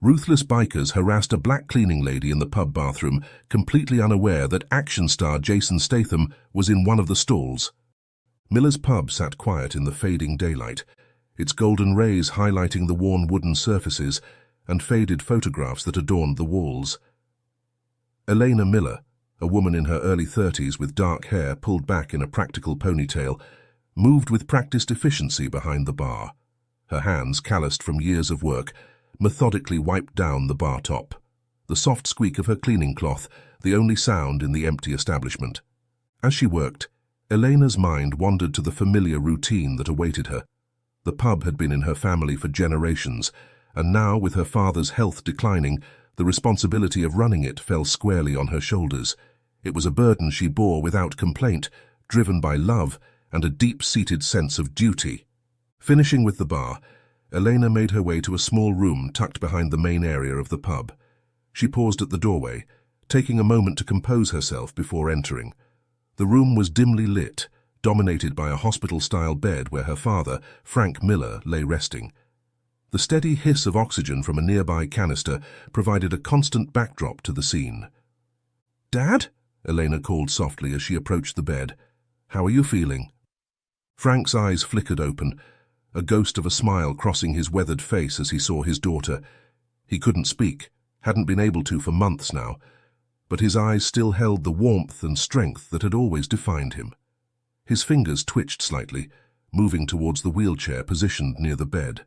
Ruthless bikers harassed a black cleaning lady in the pub bathroom, completely unaware that action star Jason Statham was in one of the stalls. Miller's pub sat quiet in the fading daylight, its golden rays highlighting the worn wooden surfaces and faded photographs that adorned the walls. Elena Miller, a woman in her early 30s with dark hair pulled back in a practical ponytail, moved with practiced efficiency behind the bar. Her hands, calloused from years of work, methodically wiped down the bar top. The soft squeak of her cleaning cloth, the only sound in the empty establishment. As she worked, Elena's mind wandered to the familiar routine that awaited her. The pub had been in her family for generations, and now, with her father's health declining, the responsibility of running it fell squarely on her shoulders. It was a burden she bore without complaint, driven by love and a deep-seated sense of duty. Finishing with the bar, Elena made her way to a small room tucked behind the main area of the pub. She paused at the doorway, taking a moment to compose herself before entering. The room was dimly lit, dominated by a hospital-style bed where her father, Frank Miller, lay resting. The steady hiss of oxygen from a nearby canister provided a constant backdrop to the scene. "Dad?" Elena called softly as she approached the bed. "How are you feeling?" Frank's eyes flickered open, a ghost of a smile crossing his weathered face as he saw his daughter. He couldn't speak, hadn't been able to for months now, but his eyes still held the warmth and strength that had always defined him. His fingers twitched slightly, moving towards the wheelchair positioned near the bed.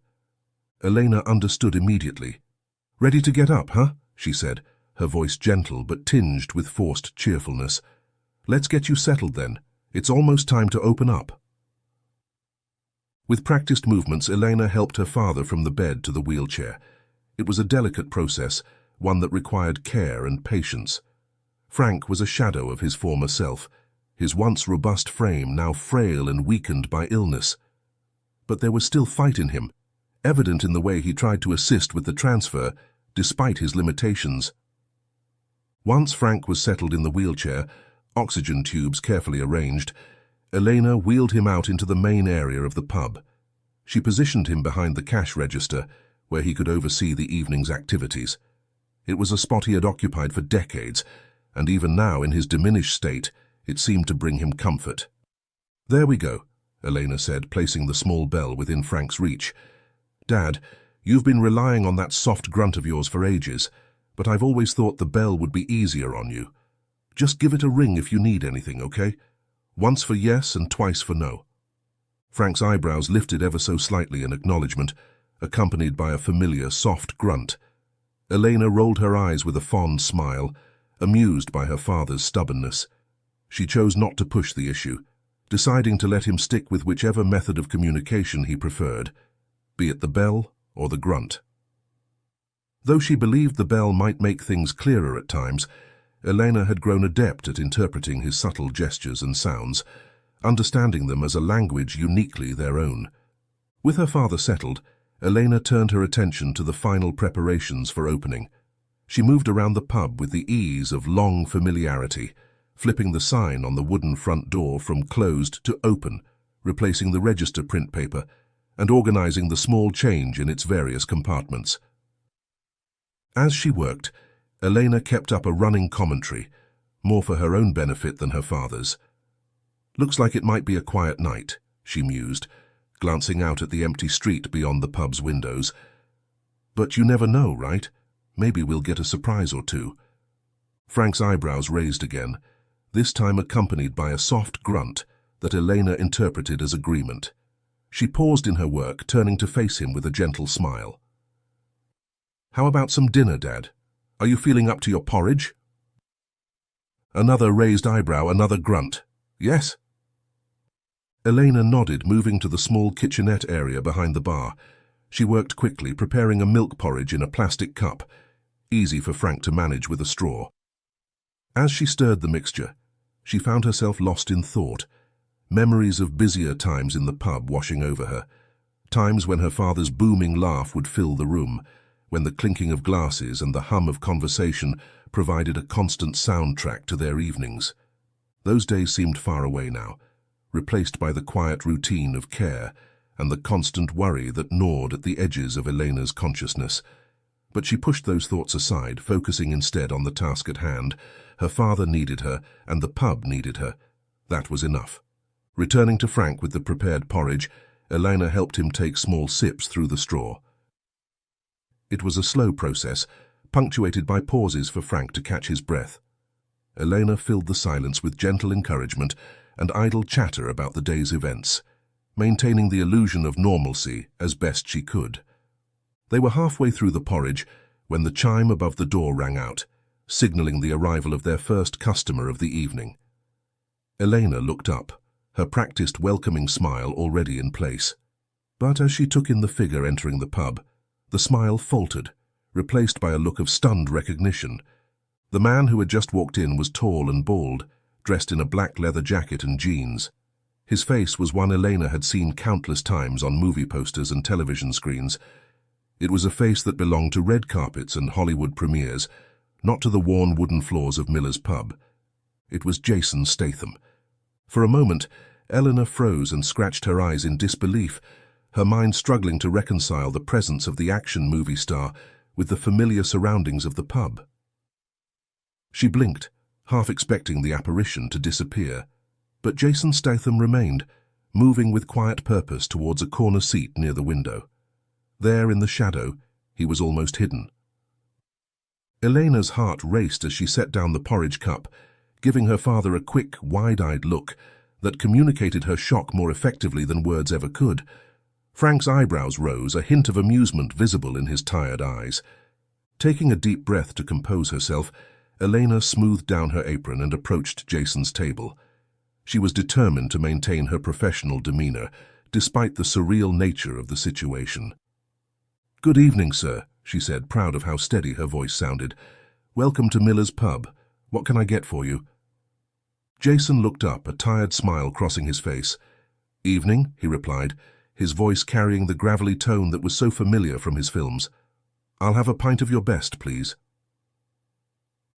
Elena understood immediately. "Ready to get up, huh?" she said, her voice gentle but tinged with forced cheerfulness. "Let's get you settled then. It's almost time to open up." With practiced movements, Elena helped her father from the bed to the wheelchair. It was a delicate process, one that required care and patience. Frank was a shadow of his former self, his once robust frame now frail and weakened by illness. But there was still fight in him, evident in the way he tried to assist with the transfer, despite his limitations. Once Frank was settled in the wheelchair, oxygen tubes carefully arranged, Elena wheeled him out into the main area of the pub. She positioned him behind the cash register, where he could oversee the evening's activities. It was a spot he had occupied for decades, and even now, in his diminished state, it seemed to bring him comfort. "There we go," Elena said, placing the small bell within Frank's reach. "Dad, you've been relying on that soft grunt of yours for ages, but I've always thought the bell would be easier on you. Just give it a ring if you need anything, okay? Once for yes and twice for no." Frank's eyebrows lifted ever so slightly in acknowledgement, accompanied by a familiar, soft grunt. Elena rolled her eyes with a fond smile, amused by her father's stubbornness. She chose not to push the issue, deciding to let him stick with whichever method of communication he preferred, be it the bell or the grunt. Though she believed the bell might make things clearer at times, Elena had grown adept at interpreting his subtle gestures and sounds, understanding them as a language uniquely their own. With her father settled, Elena turned her attention to the final preparations for opening. She moved around the pub with the ease of long familiarity, flipping the sign on the wooden front door from closed to open, replacing the register print paper, and organizing the small change in its various compartments. As she worked, Elena kept up a running commentary, more for her own benefit than her father's. "Looks like it might be a quiet night," she mused, glancing out at the empty street beyond the pub's windows. "But you never know, right? Maybe we'll get a surprise or two." Frank's eyebrows raised again, this time accompanied by a soft grunt that Elena interpreted as agreement. She paused in her work, turning to face him with a gentle smile. "How about some dinner, Dad? Are you feeling up to your porridge?" Another raised eyebrow, another grunt. "Yes." Elena nodded, moving to the small kitchenette area behind the bar. She worked quickly, preparing a milk porridge in a plastic cup, easy for Frank to manage with a straw. As she stirred the mixture, she found herself lost in thought, memories of busier times in the pub washing over her, times when her father's booming laugh would fill the room, when the clinking of glasses and the hum of conversation provided a constant soundtrack to their evenings. Those days seemed far away now, replaced by the quiet routine of care and the constant worry that gnawed at the edges of Elena's consciousness. But she pushed those thoughts aside, focusing instead on the task at hand. Her father needed her, and the pub needed her. That was enough. Returning to Frank with the prepared porridge, Elena helped him take small sips through the straw. It was a slow process, punctuated by pauses for Frank to catch his breath. Elena filled the silence with gentle encouragement and idle chatter about the day's events, maintaining the illusion of normalcy as best she could. They were halfway through the porridge when the chime above the door rang out, signaling the arrival of their first customer of the evening. Elena looked up, her practiced welcoming smile already in place. But as she took in the figure entering the pub, the smile faltered, replaced by a look of stunned recognition. The man who had just walked in was tall and bald, dressed in a black leather jacket and jeans. His face was one Elena had seen countless times on movie posters and television screens. It was a face that belonged to red carpets and Hollywood premieres, not to the worn wooden floors of Miller's pub. It was Jason Statham. For a moment, Eleanor froze and scratched her eyes in disbelief, her mind struggling to reconcile the presence of the action movie star with the familiar surroundings of the pub. She blinked, half expecting the apparition to disappear, but Jason Statham remained, moving with quiet purpose towards a corner seat near the window. There in the shadow, he was almost hidden. Elena's heart raced as she set down the porridge cup, giving her father a quick, wide-eyed look that communicated her shock more effectively than words ever could. Frank's eyebrows rose, a hint of amusement visible in his tired eyes. Taking a deep breath to compose herself, Elena smoothed down her apron and approached Jason's table. She was determined to maintain her professional demeanor, despite the surreal nature of the situation. "Good evening, sir," she said, proud of how steady her voice sounded. "Welcome to Miller's pub. What can I get for you?" Jason looked up, a tired smile crossing his face. "Evening," he replied, his voice carrying the gravelly tone that was so familiar from his films. "I'll have a pint of your best, please."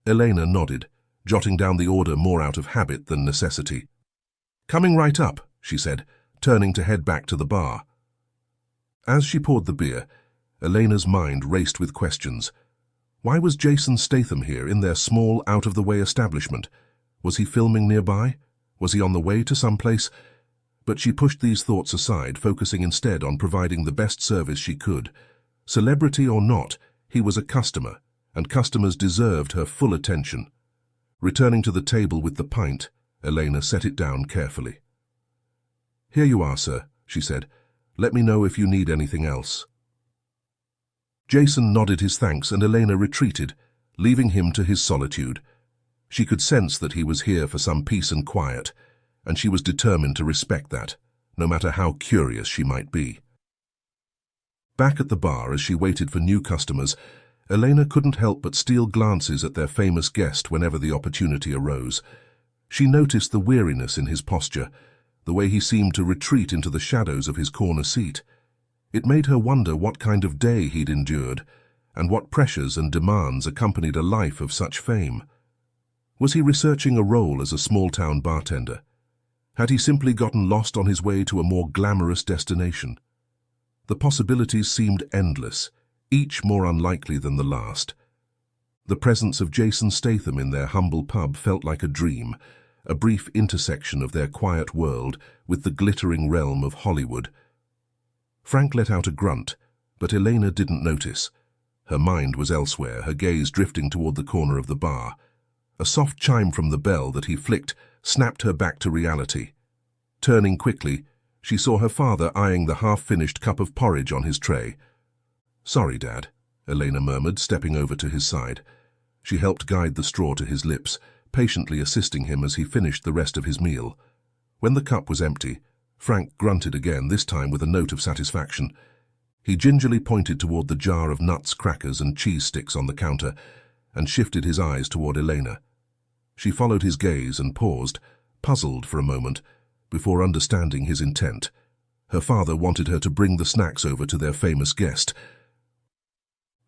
Elena nodded, jotting down the order more out of habit than necessity. "Coming right up," she said, turning to head back to the bar. As she poured the beer, Elena's mind raced with questions. Why was Jason Statham here in their small, out-of-the-way establishment? Was he filming nearby? Was he on the way to someplace? But she pushed these thoughts aside, focusing instead on providing the best service she could. Celebrity or not, he was a customer, and customers deserved her full attention. Returning to the table with the pint, Elena set it down carefully. "Here you are, sir," she said. "Let me know if you need anything else." Jason nodded his thanks and Elena retreated, leaving him to his solitude. She could sense that he was here for some peace and quiet, and she was determined to respect that, no matter how curious she might be. Back at the bar, as she waited for new customers, Elena couldn't help but steal glances at their famous guest whenever the opportunity arose. She noticed the weariness in his posture, the way he seemed to retreat into the shadows of his corner seat. It made her wonder what kind of day he'd endured, and what pressures and demands accompanied a life of such fame. Was he researching a role as a small-town bartender? Had he simply gotten lost on his way to a more glamorous destination? The possibilities seemed endless, each more unlikely than the last. The presence of Jason Statham in their humble pub felt like a dream, a brief intersection of their quiet world with the glittering realm of Hollywood. Frank let out a grunt, but Elena didn't notice. Her mind was elsewhere, her gaze drifting toward the corner of the bar. A soft chime from the bell that he flicked snapped her back to reality. Turning quickly, she saw her father eyeing the half-finished cup of porridge on his tray. "Sorry, Dad," Elena murmured, stepping over to his side. She helped guide the straw to his lips, patiently assisting him as he finished the rest of his meal. When the cup was empty, Frank grunted again, this time with a note of satisfaction. He gingerly pointed toward the jar of nuts, crackers, and cheese sticks on the counter, and shifted his eyes toward Elena. She followed his gaze and paused, puzzled for a moment, before understanding his intent. Her father wanted her to bring the snacks over to their famous guest.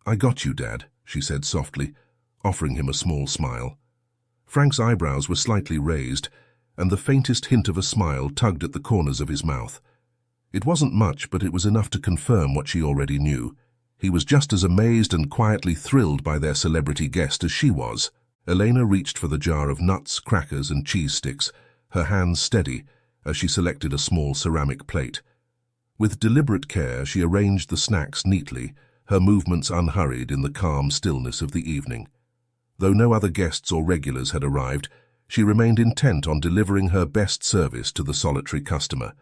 "I got you, Dad," she said softly, offering him a small smile. Frank's eyebrows were slightly raised, and the faintest hint of a smile tugged at the corners of his mouth. It wasn't much, but it was enough to confirm what she already knew. He was just as amazed and quietly thrilled by their celebrity guest as she was. Elena reached for the jar of nuts, crackers, and cheese sticks, her hands steady as she selected a small ceramic plate. With deliberate care, she arranged the snacks neatly, her movements unhurried in the calm stillness of the evening. Though no other guests or regulars had arrived, she remained intent on delivering her best service to the solitary customer.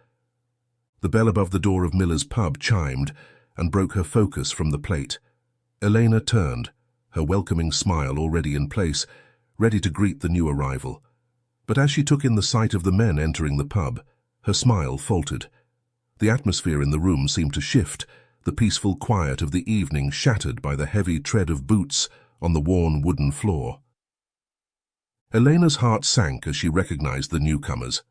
The bell above the door of Miller's pub chimed and broke her focus from the plate. Elena turned, her welcoming smile already in place, ready to greet the new arrival. But as she took in the sight of the men entering the pub, her smile faltered. The atmosphere in the room seemed to shift, the peaceful quiet of the evening shattered by the heavy tread of boots on the worn wooden floor. Elena's heart sank as she recognized the newcomers.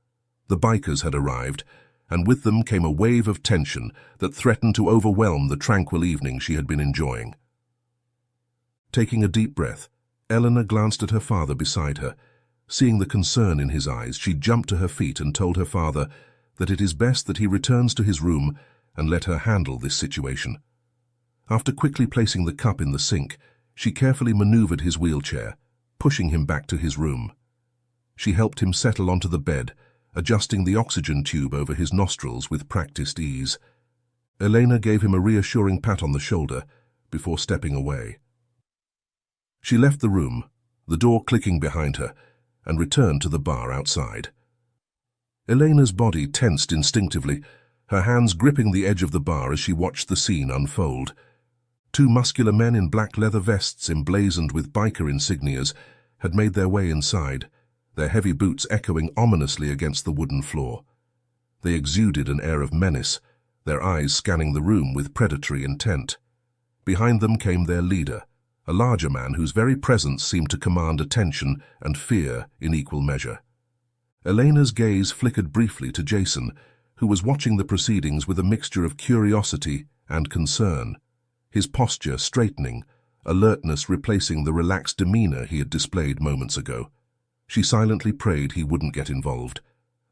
The bikers had arrived, and with them came a wave of tension that threatened to overwhelm the tranquil evening she had been enjoying. Taking a deep breath, Elena glanced at her father beside her. Seeing the concern in his eyes, she jumped to her feet and told her father that it is best that he returns to his room and let her handle this situation. After quickly placing the cup in the sink, she carefully maneuvered his wheelchair, pushing him back to his room. She helped him settle onto the bed, adjusting the oxygen tube over his nostrils with practiced ease. Elena gave him a reassuring pat on the shoulder before stepping away. She left the room, the door clicking behind her, and returned to the bar outside. Elena's body tensed instinctively, her hands gripping the edge of the bar as she watched the scene unfold. Two muscular men in black leather vests emblazoned with biker insignias had made their way inside, their heavy boots echoing ominously against the wooden floor. They exuded an air of menace, their eyes scanning the room with predatory intent. Behind them came their leader, a larger man whose very presence seemed to command attention and fear in equal measure. Elena's gaze flickered briefly to Jason, who was watching the proceedings with a mixture of curiosity and concern, his posture straightening, alertness replacing the relaxed demeanor he had displayed moments ago. She silently prayed he wouldn't get involved.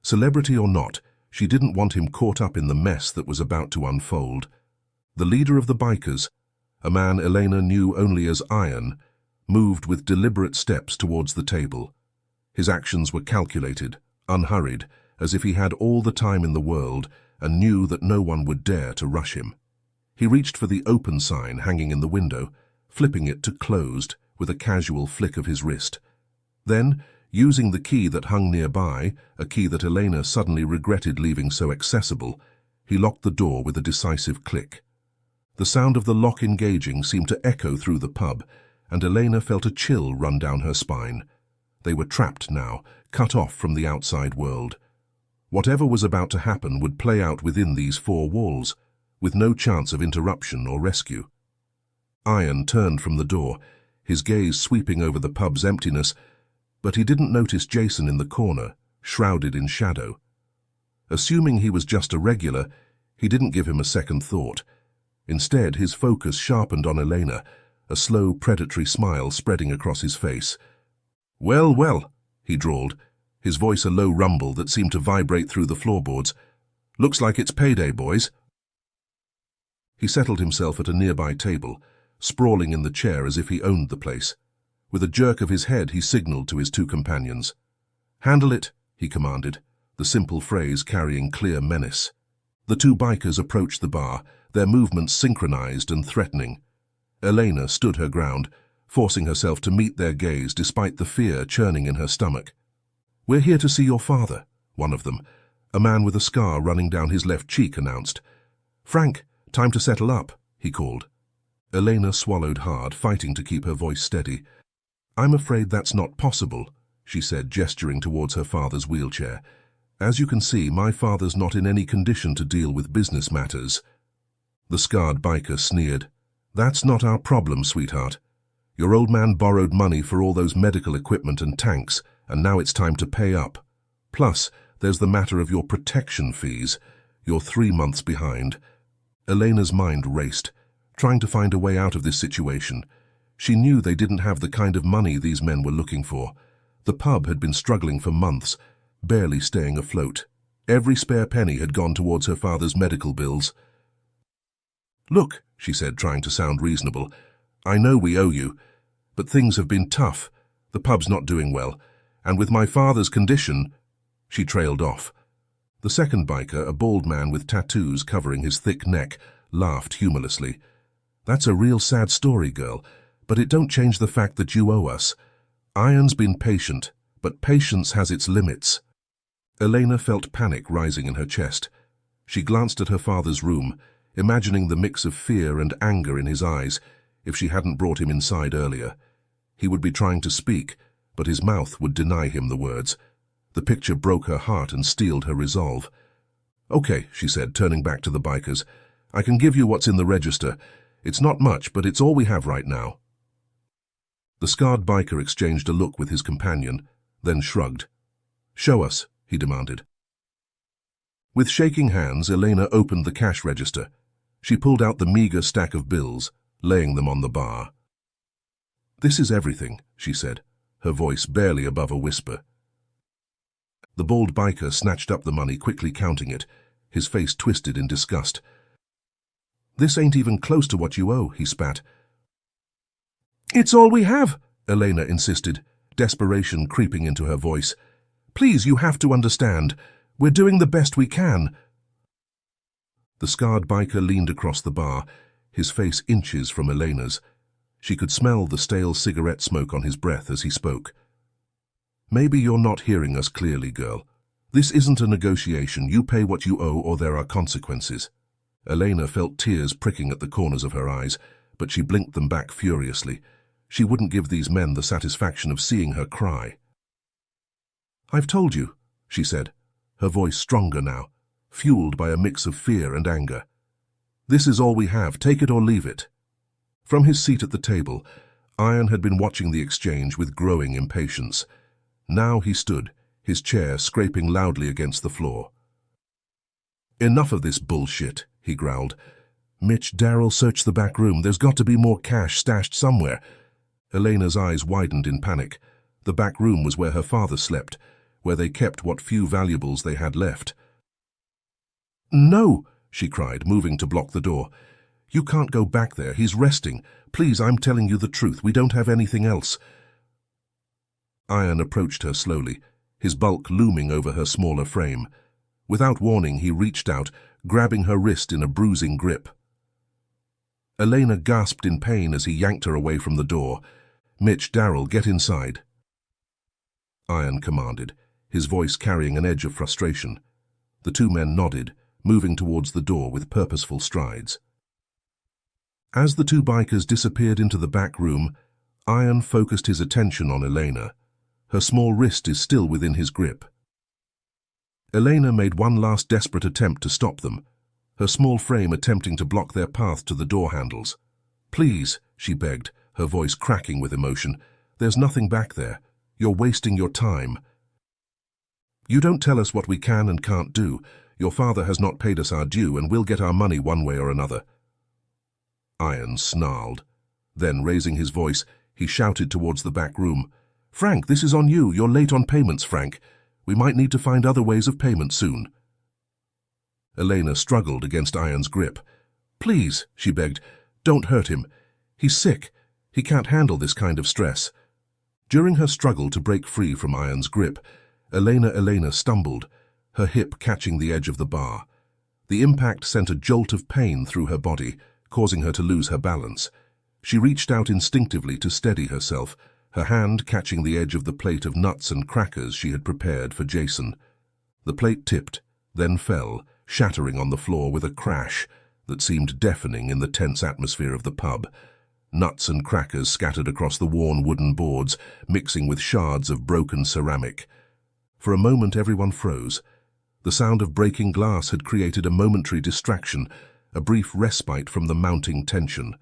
Celebrity or not, she didn't want him caught up in the mess that was about to unfold. The leader of the bikers, a man Elena knew only as Iron, moved with deliberate steps towards the table. His actions were calculated, unhurried, as if he had all the time in the world and knew that no one would dare to rush him. He reached for the open sign hanging in the window, flipping it to closed with a casual flick of his wrist. Then, using the key that hung nearby, a key that Elena suddenly regretted leaving so accessible, he locked the door with a decisive click. The sound of the lock engaging seemed to echo through the pub, and Elena felt a chill run down her spine. They were trapped now, cut off from the outside world. Whatever was about to happen would play out within these four walls, with no chance of interruption or rescue. Iron turned from the door, his gaze sweeping over the pub's emptiness, but he didn't notice Jason in the corner, shrouded in shadow. Assuming he was just a regular, he didn't give him a second thought. Instead, his focus sharpened on Elena, a slow, predatory smile spreading across his face. "Well, well," he drawled, his voice a low rumble that seemed to vibrate through the floorboards. "Looks like it's payday, boys." He settled himself at a nearby table, sprawling in the chair as if he owned the place. With a jerk of his head, he signaled to his two companions. "Handle it," he commanded, the simple phrase carrying clear menace. The two bikers approached the bar, their movements synchronized and threatening. Elena stood her ground, forcing herself to meet their gaze despite the fear churning in her stomach. "We're here to see your father," one of them, a man with a scar running down his left cheek, announced. "Frank, time to settle up," he called. Elena swallowed hard, fighting to keep her voice steady. "I'm afraid that's not possible," she said, gesturing towards her father's wheelchair. "As you can see, my father's not in any condition to deal with business matters." The scarred biker sneered. "That's not our problem, sweetheart. Your old man borrowed money for all those medical equipment and tanks, and now it's time to pay up. Plus, there's the matter of your protection fees. You're 3 months behind." Elena's mind raced, trying to find a way out of this situation. She knew they didn't have the kind of money these men were looking for. The pub had been struggling for months, barely staying afloat. Every spare penny had gone towards her father's medical bills. "Look," she said, trying to sound reasonable. "I know we owe you, but things have been tough. The pub's not doing well, and with my father's condition—" She trailed off. The second biker, a bald man with tattoos covering his thick neck, laughed humorlessly. "That's a real sad story, girl, but it don't change the fact that you owe us. Iron's been patient, but patience has its limits." Elena felt panic rising in her chest. She glanced at her father's room, imagining the mix of fear and anger in his eyes. If she hadn't brought him inside earlier, he would be trying to speak, but his mouth would deny him the words. The picture broke her heart and steeled her resolve. "Okay," she said, turning back to the bikers. "I can give you what's in the register. It's not much, but it's all we have right now." The scarred biker exchanged a look with his companion, then shrugged. "Show us," he demanded. With shaking hands, Elena opened the cash register. She pulled out the meager stack of bills, laying them on the bar. "This is everything," she said, her voice barely above a whisper. The bald biker snatched up the money, quickly counting it, his face twisted in disgust. "This ain't even close to what you owe," he spat. "It's all we have," Elena insisted, desperation creeping into her voice. "Please, you have to understand. We're doing the best we can." The scarred biker leaned across the bar, his face inches from Elena's. She could smell the stale cigarette smoke on his breath as he spoke. "Maybe you're not hearing us clearly, girl. This isn't a negotiation. You pay what you owe or there are consequences." Elena felt tears pricking at the corners of her eyes, but she blinked them back furiously. She wouldn't give these men the satisfaction of seeing her cry. "I've told you," she said, her voice stronger now, fueled by a mix of fear and anger. "This is all we have. Take it or leave it." From his seat at the table, Iron had been watching the exchange with growing impatience. Now he stood, his chair scraping loudly against the floor. "Enough of this bullshit," he growled. "Mitch, Darryl, search the back room. There's got to be more cash stashed somewhere." Elena's eyes widened in panic. The back room was where her father slept, where they kept what few valuables they had left. "No," she cried, moving to block the door. "You can't go back there. He's resting. Please, I'm telling you the truth. We don't have anything else." Iron approached her slowly, his bulk looming over her smaller frame. Without warning, he reached out, grabbing her wrist in a bruising grip. Elena gasped in pain as he yanked her away from the door. "Mitch, Darryl, get inside," Iron commanded, his voice carrying an edge of frustration. The two men nodded, moving towards the door with purposeful strides. As the two bikers disappeared into the back room, Iron focused his attention on Elena. Her small wrist is still within his grip. Elena made one last desperate attempt to stop them, her small frame attempting to block their path to the door handles. "Please," she begged, her voice cracking with emotion. "There's nothing back there. You're wasting your time. You don't tell us what we can and can't do. Your father has not paid us our due, and we'll get our money one way or another." Iron snarled. Then, raising his voice, he shouted towards the back room. "Frank, this is on you. You're late on payments, Frank. We might need to find other ways of payment soon." Elena struggled against Iron's grip. "Please," she begged, "don't hurt him. He's sick. He can't handle this kind of stress." During her struggle to break free from Iron's grip, Elena stumbled, her hip catching the edge of the bar. The impact sent a jolt of pain through her body, causing her to lose her balance. She reached out instinctively to steady herself, her hand catching the edge of the plate of nuts and crackers she had prepared for Jason. The plate tipped, then fell, shattering on the floor with a crash that seemed deafening in the tense atmosphere of the pub. Nuts and crackers scattered across the worn wooden boards, mixing with shards of broken ceramic. For a moment everyone froze. The sound of breaking glass had created a momentary distraction, a brief respite from the mounting tension.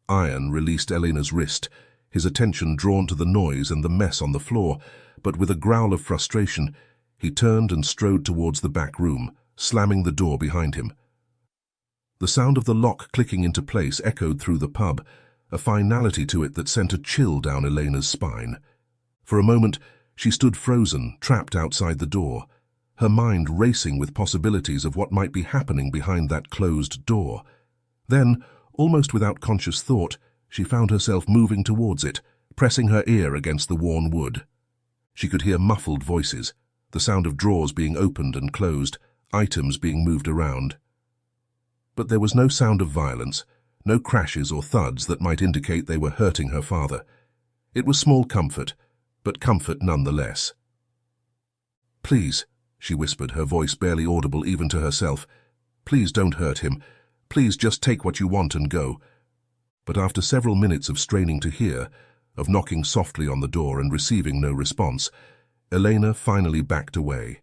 Iron released Elena's wrist, his attention drawn to the noise and the mess on the floor, but with a growl of frustration, he turned and strode towards the back room, slamming the door behind him. The sound of the lock clicking into place echoed through the pub, a finality to it that sent a chill down Elena's spine. For a moment, she stood frozen, trapped outside the door, her mind racing with possibilities of what might be happening behind that closed door. Then, Almost without conscious thought, she found herself moving towards it, pressing her ear against the worn wood. She could hear muffled voices, the sound of drawers being opened and closed, items being moved around. But there was no sound of violence, no crashes or thuds that might indicate they were hurting her father. It was small comfort, but comfort nonetheless. "Please," she whispered, her voice barely audible even to herself. "Please don't hurt him. Please just take what you want and go." But after several minutes of straining to hear, of knocking softly on the door and receiving no response, Elena finally backed away.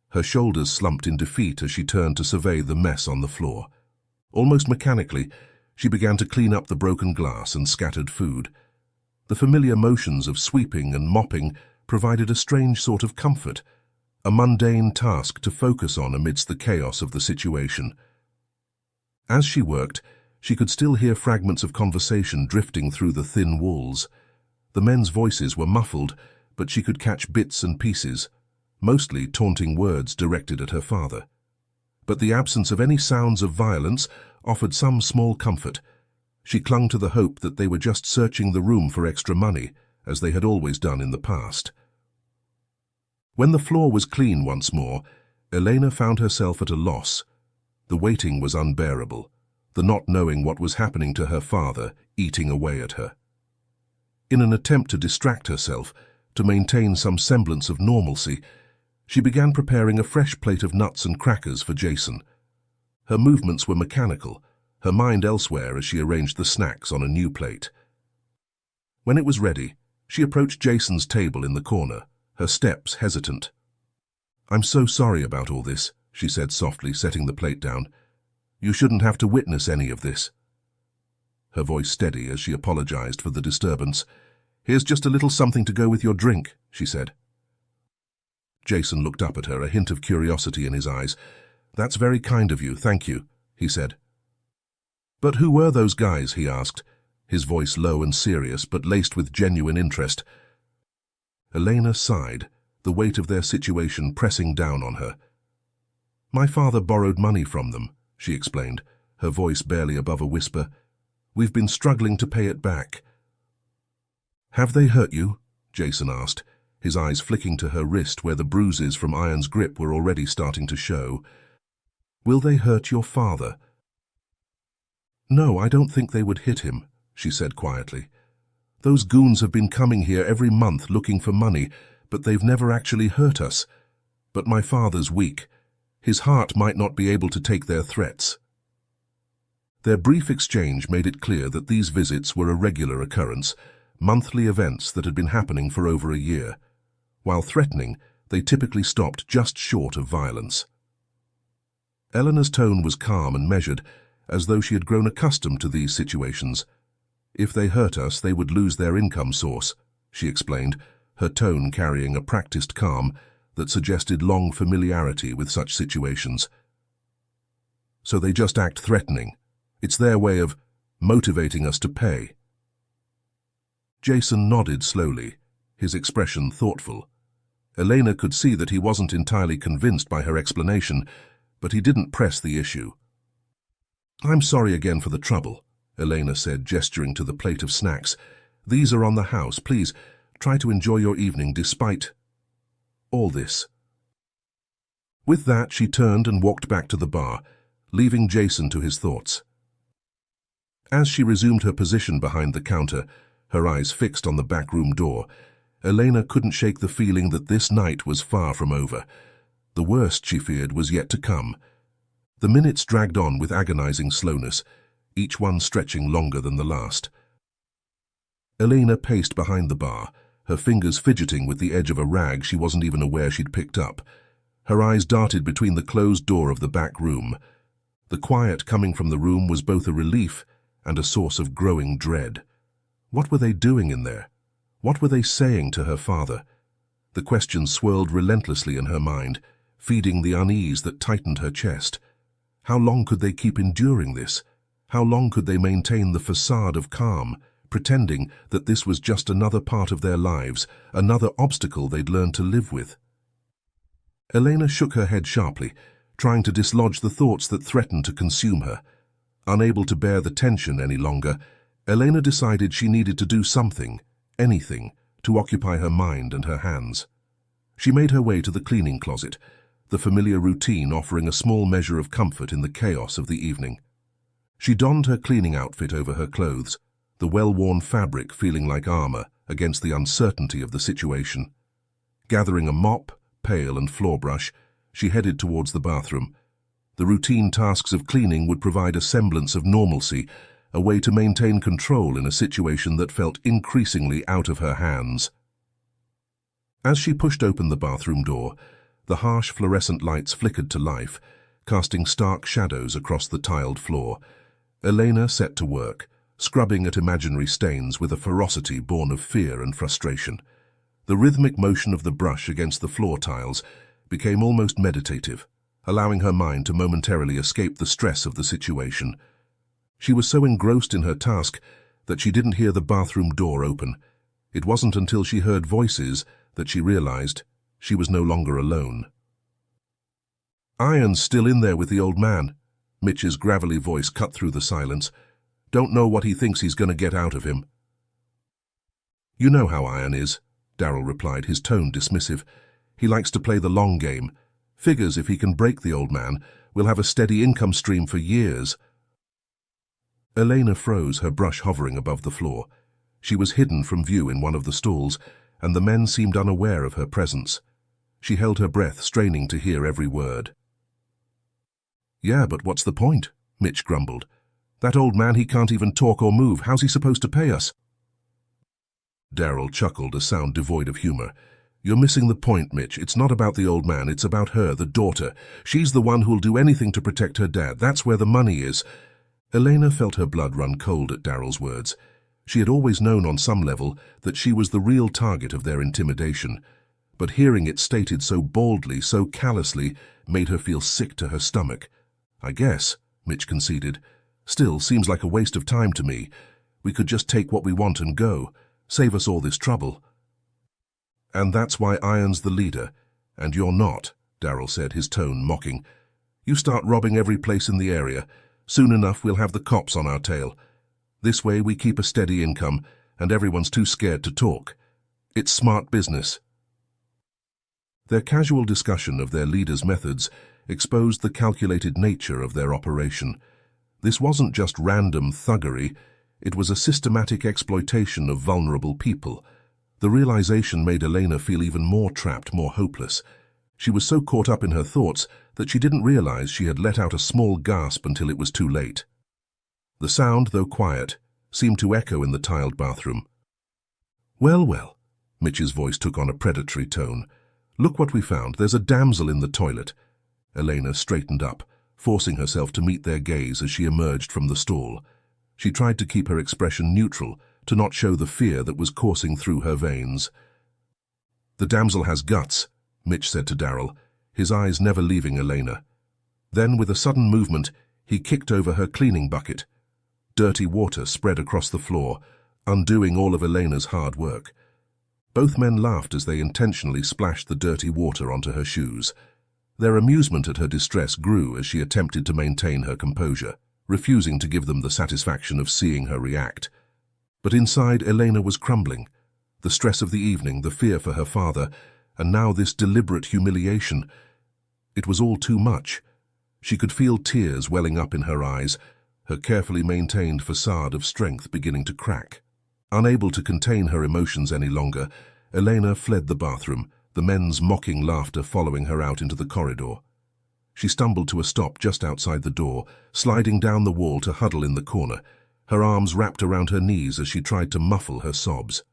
Her shoulders slumped in defeat as she turned to survey the mess on the floor. Almost mechanically, she began to clean up the broken glass and scattered food. The familiar motions of sweeping and mopping provided a strange sort of comfort, a mundane task to focus on amidst the chaos of the situation. As she worked, she could still hear fragments of conversation drifting through the thin walls. The men's voices were muffled, but she could catch bits and pieces, mostly taunting words directed at her father. But the absence of any sounds of violence offered some small comfort. She clung to the hope that they were just searching the room for extra money, as they had always done in the past. When the floor was clean once more, Elena found herself at a loss. The waiting was unbearable, the not knowing what was happening to her father eating away at her. In an attempt to distract herself, to maintain some semblance of normalcy, she began preparing a fresh plate of nuts and crackers for Jason. Her movements were mechanical, her mind elsewhere as she arranged the snacks on a new plate. When it was ready, she approached Jason's table in the corner, her steps hesitant. "I'm so sorry about all this," she said softly, setting the plate down. "You shouldn't have to witness any of this." Her voice steady as she apologized for the disturbance. "Here's just a little something to go with your drink," she said. Jason looked up at her, a hint of curiosity in his eyes. "That's very kind of you, thank you," he said. "But who were those guys?" he asked, his voice low and serious, but laced with genuine interest. Elena sighed, the weight of their situation pressing down on her. "My father borrowed money from them," she explained, her voice barely above a whisper. "We've been struggling to pay it back." "Have they hurt you?" Jason asked, his eyes flicking to her wrist where the bruises from Iron's grip were already starting to show. "Will they hurt your father?" "No, I don't think they would hit him," she said quietly. "Those goons have been coming here every month looking for money, but they've never actually hurt us. But my father's weak. His heart might not be able to take their threats." Their brief exchange made it clear that these visits were a regular occurrence, monthly events that had been happening for over a year. While threatening, they typically stopped just short of violence. Eleanor's tone was calm and measured, as though she had grown accustomed to these situations. "If they hurt us, they would lose their income source," she explained, her tone carrying a practiced calm that suggested long familiarity with such situations. "So they just act threatening. It's their way of motivating us to pay." Jason nodded slowly, his expression thoughtful. Elena could see that he wasn't entirely convinced by her explanation, but he didn't press the issue. "I'm sorry again for the trouble," Elena said, gesturing to the plate of snacks. "These are on the house. Please, try to enjoy your evening despite all this." With that, she turned and walked back to the bar, leaving Jason to his thoughts. As she resumed her position behind the counter, her eyes fixed on the backroom door, Elena couldn't shake the feeling that this night was far from over. The worst, she feared, was yet to come. The minutes dragged on with agonizing slowness, each one stretching longer than the last. Elena paced behind the bar, her fingers fidgeting with the edge of a rag she wasn't even aware she'd picked up. Her eyes darted between the closed door of the back room. The quiet coming from the room was both a relief and a source of growing dread. What were they doing in there? What were they saying to her father? The questions swirled relentlessly in her mind, feeding the unease that tightened her chest. How long could they keep enduring this? How long could they maintain the facade of calm, pretending that this was just another part of their lives, another obstacle they'd learned to live with? Elena shook her head sharply, trying to dislodge the thoughts that threatened to consume her. Unable to bear the tension any longer, Elena decided she needed to do something, anything, to occupy her mind and her hands. She made her way to the cleaning closet, the familiar routine offering a small measure of comfort in the chaos of the evening. She donned her cleaning outfit over her clothes, the well-worn fabric feeling like armor against the uncertainty of the situation. Gathering a mop, pail, and floor brush, she headed towards the bathroom. The routine tasks of cleaning would provide a semblance of normalcy, a way to maintain control in a situation that felt increasingly out of her hands. As she pushed open the bathroom door, the harsh fluorescent lights flickered to life, casting stark shadows across the tiled floor. Elena set to work, scrubbing at imaginary stains with a ferocity born of fear and frustration. The rhythmic motion of the brush against the floor tiles became almost meditative, allowing her mind to momentarily escape the stress of the situation. She was so engrossed in her task that she didn't hear the bathroom door open. It wasn't until she heard voices that she realized she was no longer alone. "Iron's still in there with the old man." Mitch's gravelly voice cut through the silence. "Don't know what he thinks he's going to get out of him." "You know how Iron is," Darryl replied, his tone dismissive. "He likes to play the long game. Figures if he can break the old man, we'll have a steady income stream for years." Elena froze, her brush hovering above the floor. She was hidden from view in one of the stalls, and the men seemed unaware of her presence. She held her breath, straining to hear every word. "Yeah, but what's the point?" Mitch grumbled. "That old man, he can't even talk or move. How's he supposed to pay us?" Darryl chuckled, a sound devoid of humor. "You're missing the point, Mitch. It's not about the old man, it's about her, the daughter. She's the one who'll do anything to protect her dad. That's where the money is." Elena felt her blood run cold at Darryl's words. She had always known on some level that she was the real target of their intimidation, but hearing it stated so baldly, so callously, made her feel sick to her stomach. "I guess," Mitch conceded. "Still, seems like a waste of time to me. We could just take what we want and go. Save us all this trouble." "And that's why Iron's the leader, and you're not," Darryl said, his tone mocking. "You start robbing every place in the area. Soon enough we'll have the cops on our tail. This way we keep a steady income, and everyone's too scared to talk. It's smart business." Their casual discussion of their leader's methods exposed the calculated nature of their operation. This wasn't just random thuggery, it was a systematic exploitation of vulnerable people. The realization made Elena feel even more trapped, more hopeless. She was so caught up in her thoughts that she didn't realize she had let out a small gasp until it was too late. The sound, though quiet, seemed to echo in the tiled bathroom. "Well, well," Mitch's voice took on a predatory tone. "Look what we found. There's a damsel in the toilet." Elena straightened up, forcing herself to meet their gaze as she emerged from the stall. She tried to keep her expression neutral, to not show the fear that was coursing through her veins. "The damsel has guts," Mitch said to Darryl, his eyes never leaving Elena. Then, with a sudden movement, he kicked over her cleaning bucket. Dirty water spread across the floor, undoing all of Elena's hard work. Both men laughed as they intentionally splashed the dirty water onto her shoes. Their amusement at her distress grew as she attempted to maintain her composure, refusing to give them the satisfaction of seeing her react. But inside, Elena was crumbling. The stress of the evening, the fear for her father, and now this deliberate humiliation. It was all too much. She could feel tears welling up in her eyes, her carefully maintained facade of strength beginning to crack. Unable to contain her emotions any longer, Elena fled the bathroom, the men's mocking laughter following her out into the corridor. She stumbled to a stop just outside the door, sliding down the wall to huddle in the corner, her arms wrapped around her knees as she tried to muffle her sobs.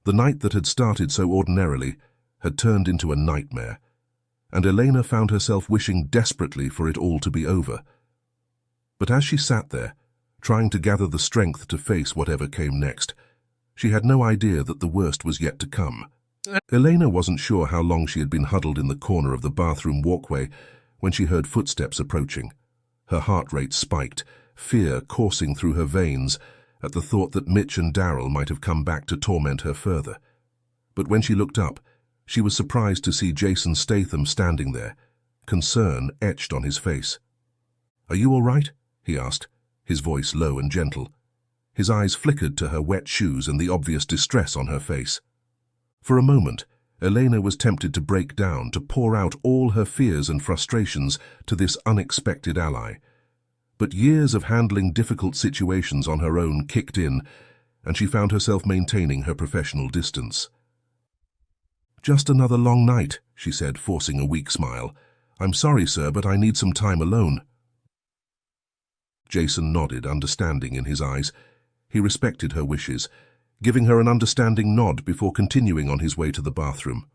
The night that had started so ordinarily had turned into a nightmare, and Elena found herself wishing desperately for it all to be over. But as she sat there, trying to gather the strength to face whatever came next, she had no idea that the worst was yet to come. Elena wasn't sure how long she had been huddled in the corner of the bathroom walkway when she heard footsteps approaching. Her heart rate spiked, fear coursing through her veins at the thought that Mitch and Darryl might have come back to torment her further. But when she looked up, she was surprised to see Jason Statham standing there, concern etched on his face. "Are you all right?" he asked, his voice low and gentle. His eyes flickered to her wet shoes and the obvious distress on her face. For a moment, Elena was tempted to break down, to pour out all her fears and frustrations to this unexpected ally. But years of handling difficult situations on her own kicked in, and she found herself maintaining her professional distance. "Just another long night," she said, forcing a weak smile. "I'm sorry, sir, but I need some time alone." Jason nodded, understanding in his eyes. He respected her wishes, giving her an understanding nod before continuing on his way to the bathroom.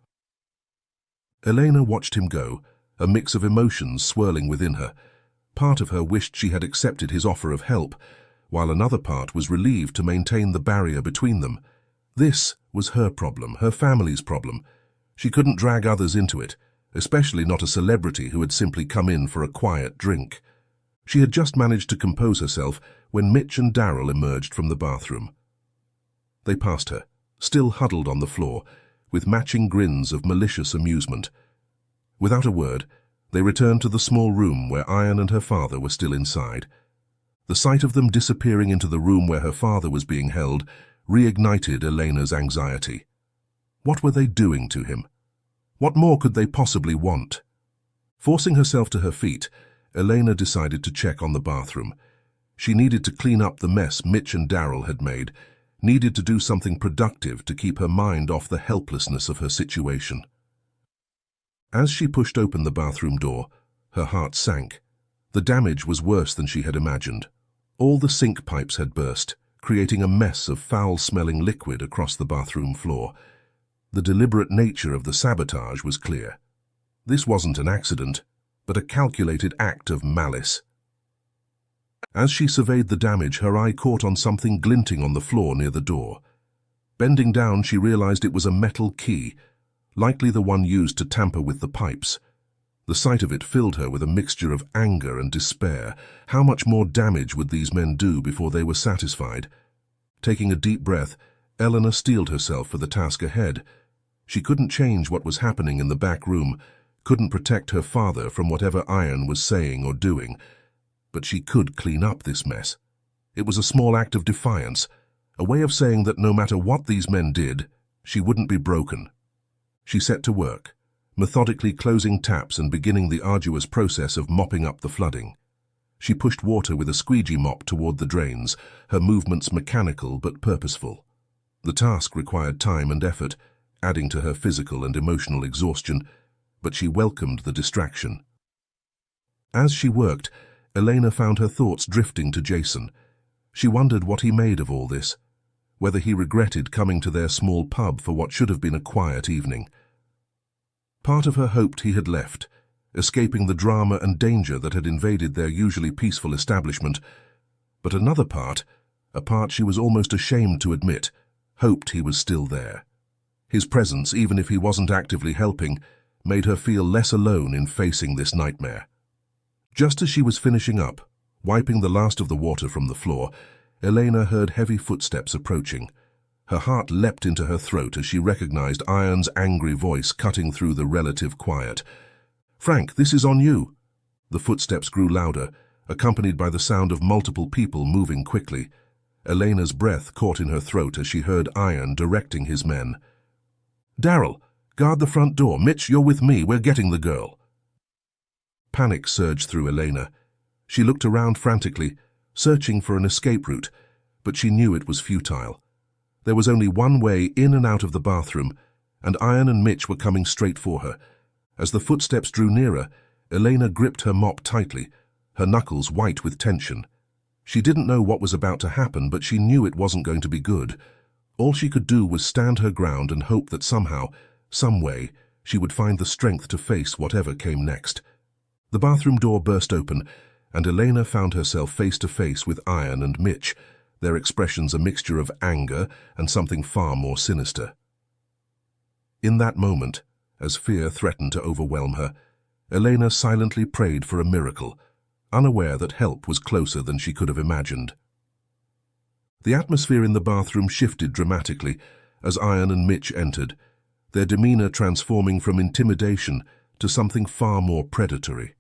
Elena watched him go, a mix of emotions swirling within her. Part of her wished she had accepted his offer of help, while another part was relieved to maintain the barrier between them. This was her problem, her family's problem. She couldn't drag others into it, especially not a celebrity who had simply come in for a quiet drink. She had just managed to compose herself when Mitch and Daryl emerged from the bathroom. They passed her, still huddled on the floor, with matching grins of malicious amusement. Without a word, they returned to the small room where Ian and her father were still inside. The sight of them disappearing into the room where her father was being held reignited Elena's anxiety. What were they doing to him? What more could they possibly want? Forcing herself to her feet, Elena decided to check on the bathroom. She needed to clean up the mess Mitch and Daryl had made, needed to do something productive to keep her mind off the helplessness of her situation. As she pushed open the bathroom door, her heart sank. The damage was worse than she had imagined. All the sink pipes had burst, creating a mess of foul-smelling liquid across the bathroom floor. The deliberate nature of the sabotage was clear. This wasn't an accident, but a calculated act of malice. As she surveyed the damage, her eye caught on something glinting on the floor near the door. Bending down, she realized it was a metal key, likely the one used to tamper with the pipes. The sight of it filled her with a mixture of anger and despair. How much more damage would these men do before they were satisfied? Taking a deep breath, Eleanor steeled herself for the task ahead. She couldn't change what was happening in the back room, couldn't protect her father from whatever Ian was saying or doing, but she could clean up this mess. It was a small act of defiance, a way of saying that no matter what these men did, she wouldn't be broken. She set to work, methodically closing taps and beginning the arduous process of mopping up the flooding. She pushed water with a squeegee mop toward the drains, her movements mechanical but purposeful. The task required time and effort, adding to her physical and emotional exhaustion, but she welcomed the distraction. As she worked, Elena found her thoughts drifting to Jason. She wondered what he made of all this, whether he regretted coming to their small pub for what should have been a quiet evening. Part of her hoped he had left, escaping the drama and danger that had invaded their usually peaceful establishment, but another part, a part she was almost ashamed to admit, hoped he was still there. His presence, even if he wasn't actively helping, made her feel less alone in facing this nightmare. Just as she was finishing up, wiping the last of the water from the floor, Elena heard heavy footsteps approaching. Her heart leapt into her throat as she recognized Ian's angry voice cutting through the relative quiet. "Frank, this is on you." The footsteps grew louder, accompanied by the sound of multiple people moving quickly. Elena's breath caught in her throat as she heard Ian directing his men. "Daryl, guard the front door. Mitch, you're with me. We're getting the girl." Panic surged through Elena. She looked around frantically, searching for an escape route, but she knew it was futile. There was only one way in and out of the bathroom, and Ian and Mitch were coming straight for her. As the footsteps drew nearer, Elena gripped her mop tightly, her knuckles white with tension. She didn't know what was about to happen, but she knew it wasn't going to be good. All she could do was stand her ground and hope that somehow, some way, she would find the strength to face whatever came next. The bathroom door burst open, and Elena found herself face to face with Ian and Mitch, their expressions a mixture of anger and something far more sinister. In that moment, as fear threatened to overwhelm her, Elena silently prayed for a miracle, unaware that help was closer than she could have imagined. The atmosphere in the bathroom shifted dramatically as Ian and Mitch entered, their demeanor transforming from intimidation to something far more predatory.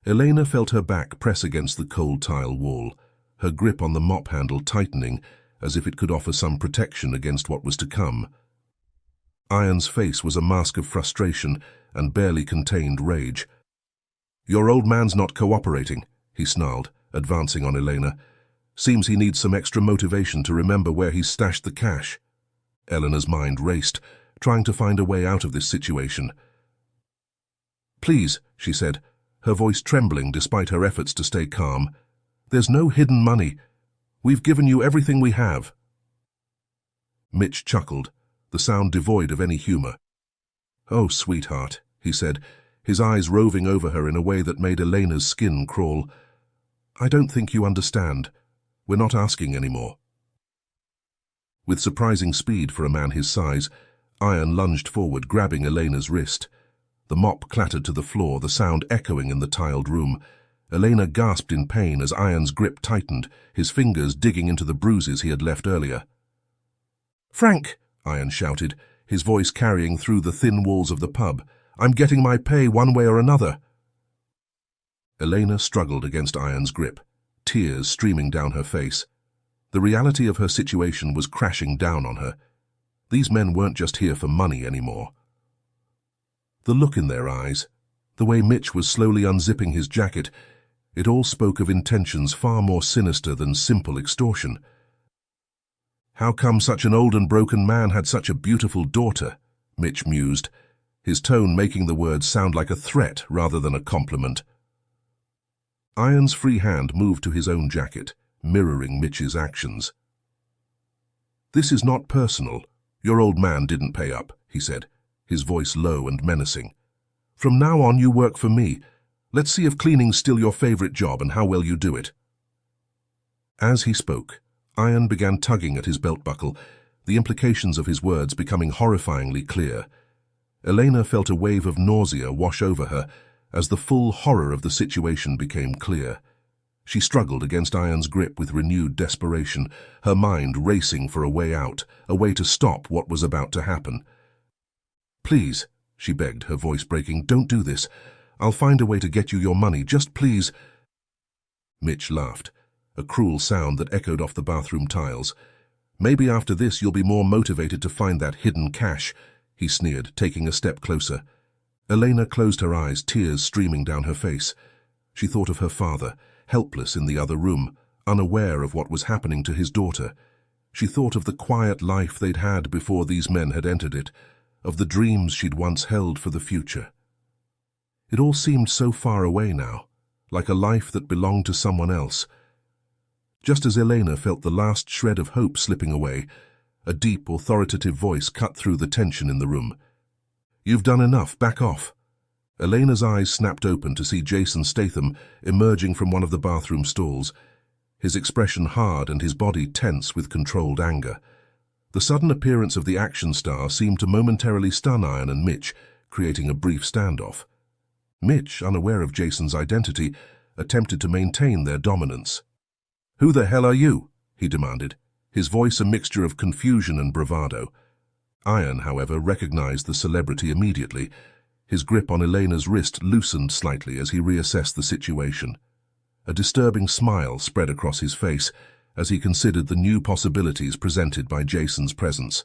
Elena felt her back press against the cold tile wall, her grip on the mop handle tightening as if it could offer some protection against what was to come. Iron's face was a mask of frustration and barely contained rage. "Your old man's not cooperating," he snarled, advancing on Elena. "Seems he needs some extra motivation to remember where he's stashed the cash." Eleanor's mind raced, trying to find a way out of this situation. "Please," she said, her voice trembling despite her efforts to stay calm. "There's no hidden money. We've given you everything we have." Mitch chuckled, the sound devoid of any humor. "Oh, sweetheart," he said, his eyes roving over her in a way that made Elena's skin crawl. "I don't think you understand. We're not asking anymore." With surprising speed for a man his size, Iron lunged forward, grabbing Elena's wrist. The mop clattered to the floor, the sound echoing in the tiled room. Elena gasped in pain as Iron's grip tightened, his fingers digging into the bruises he had left earlier. "Frank!" Iron shouted, his voice carrying through the thin walls of the pub. "I'm getting my pay one way or another." Elena struggled against Iron's grip, tears streaming down her face. The reality of her situation was crashing down on her. These men weren't just here for money anymore. The look in their eyes, the way Mitch was slowly unzipping his jacket, it all spoke of intentions far more sinister than simple extortion. "How come such an old and broken man had such a beautiful daughter?" Mitch mused, his tone making the words sound like a threat rather than a compliment. Iron's free hand moved to his own jacket, mirroring Mitch's actions. "This is not personal. Your old man didn't pay up," he said, his voice low and menacing. "From now on you work for me. Let's see if cleaning's still your favorite job and how well you do it." As he spoke, Iron began tugging at his belt buckle, the implications of his words becoming horrifyingly clear. Elena felt a wave of nausea wash over her as the full horror of the situation became clear. She struggled against Iron's grip with renewed desperation, her mind racing for a way out, a way to stop what was about to happen. "Please," she begged, her voice breaking, "don't do this. I'll find a way to get you your money, just please." Mitch laughed, a cruel sound that echoed off the bathroom tiles. "Maybe after this you'll be more motivated to find that hidden cash," he sneered, taking a step closer. Elena closed her eyes, tears streaming down her face. She thought of her father, helpless in the other room, unaware of what was happening to his daughter. She thought of the quiet life they'd had before these men had entered it, of the dreams she'd once held for the future. It all seemed so far away now, like a life that belonged to someone else. Just as Elena felt the last shred of hope slipping away, a deep, authoritative voice cut through the tension in the room. "You've done enough, back off." Elena's eyes snapped open to see Jason Statham emerging from one of the bathroom stalls, his expression hard and his body tense with controlled anger. The sudden appearance of the action star seemed to momentarily stun Iron and Mitch, creating a brief standoff. Mitch, unaware of Jason's identity, attempted to maintain their dominance. "Who the hell are you?" he demanded, his voice a mixture of confusion and bravado. Iron, however, recognized the celebrity immediately. His grip on Elena's wrist loosened slightly as he reassessed the situation. A disturbing smile spread across his face as he considered the new possibilities presented by Jason's presence.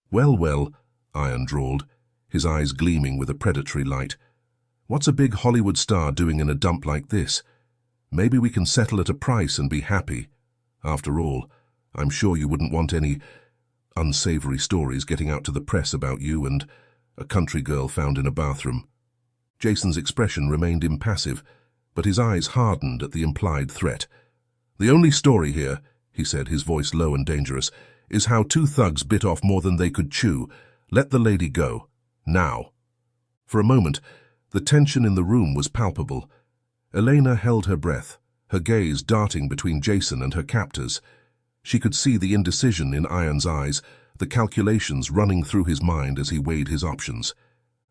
Well, Iron drawled, his eyes gleaming with a predatory light. "What's a big Hollywood star doing in a dump like this? Maybe we can settle at a price and be happy. After all, I'm sure you wouldn't want any unsavory stories getting out to the press about you and a country girl found in a bathroom." Jason's expression remained impassive, but his eyes hardened at the implied threat. "The only story here," he said, his voice low and dangerous, "is how two thugs bit off more than they could chew. Let the lady go. Now." For a moment, the tension in the room was palpable. Elena held her breath, her gaze darting between Jason and her captors. She could see the indecision in Iron's eyes, the calculations running through his mind as he weighed his options.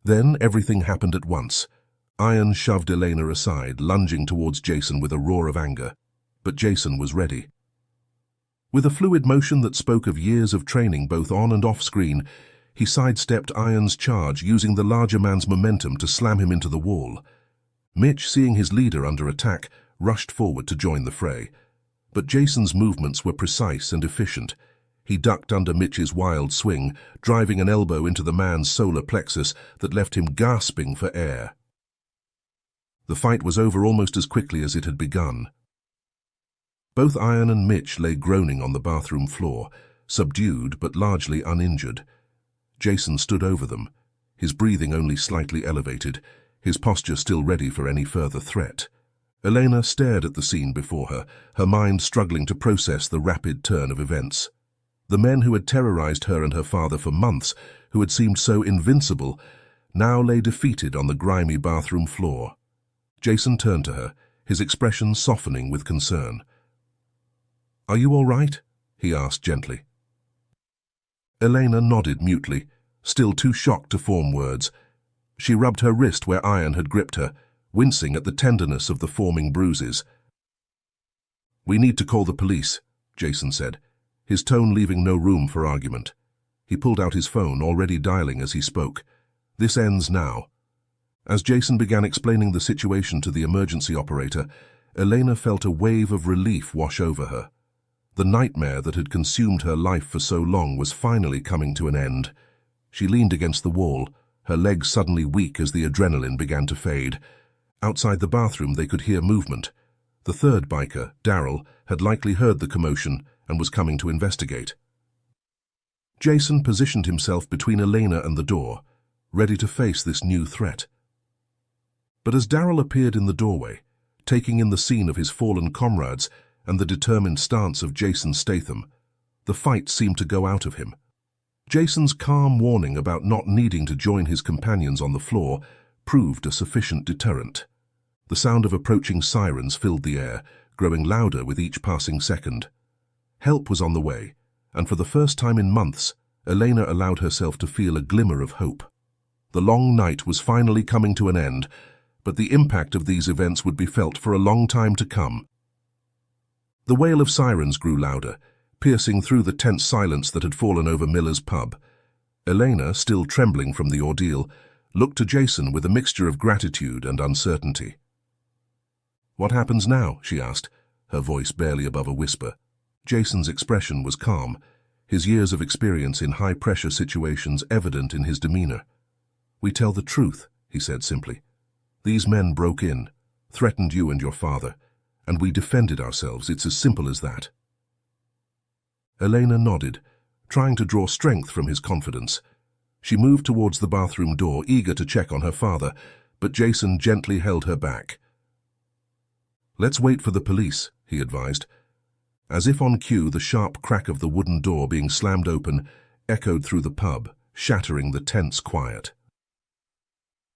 Then everything happened at once. Iron shoved Elena aside, lunging towards Jason with a roar of anger. But Jason was ready. With a fluid motion that spoke of years of training both on and off screen, he sidestepped Iron's charge, using the larger man's momentum to slam him into the wall. Mitch, seeing his leader under attack, rushed forward to join the fray. But Jason's movements were precise and efficient. He ducked under Mitch's wild swing, driving an elbow into the man's solar plexus that left him gasping for air. The fight was over almost as quickly as it had begun. Both Ian and Mitch lay groaning on the bathroom floor, subdued but largely uninjured. Jason stood over them, his breathing only slightly elevated, his posture still ready for any further threat. Elena stared at the scene before her, her mind struggling to process the rapid turn of events. The men who had terrorized her and her father for months, who had seemed so invincible, now lay defeated on the grimy bathroom floor. Jason turned to her, his expression softening with concern. "Are you all right?" he asked gently. Elena nodded mutely, still too shocked to form words. She rubbed her wrist where Ian had gripped her, wincing at the tenderness of the forming bruises. "We need to call the police," Jason said, his tone leaving no room for argument. He pulled out his phone, already dialing as he spoke. "This ends now." As Jason began explaining the situation to the emergency operator, Elena felt a wave of relief wash over her. The nightmare that had consumed her life for so long was finally coming to an end. She leaned against the wall, her legs suddenly weak as the adrenaline began to fade. Outside the bathroom they could hear movement. The third biker, Daryl, had likely heard the commotion and was coming to investigate. Jason positioned himself between Elena and the door, ready to face this new threat. But as Daryl appeared in the doorway, taking in the scene of his fallen comrades and the determined stance of Jason Statham, the fight seemed to go out of him. Jason's calm warning about not needing to join his companions on the floor proved a sufficient deterrent. The sound of approaching sirens filled the air, growing louder with each passing second. Help was on the way, and for the first time in months, Elena allowed herself to feel a glimmer of hope. The long night was finally coming to an end, but the impact of these events would be felt for a long time to come. The wail of sirens grew louder, piercing through the tense silence that had fallen over Miller's pub. Elena, still trembling from the ordeal, looked to Jason with a mixture of gratitude and uncertainty. "What happens now?" she asked, her voice barely above a whisper. Jason's expression was calm, his years of experience in high-pressure situations evident in his demeanor. "We tell the truth," he said simply. "These men broke in, threatened you and your father, and we defended ourselves. It's as simple as that." Elena nodded, trying to draw strength from his confidence. She moved towards the bathroom door, eager to check on her father, but Jason gently held her back. "Let's wait for the police," he advised. As if on cue, the sharp crack of the wooden door being slammed open echoed through the pub, shattering the tense quiet.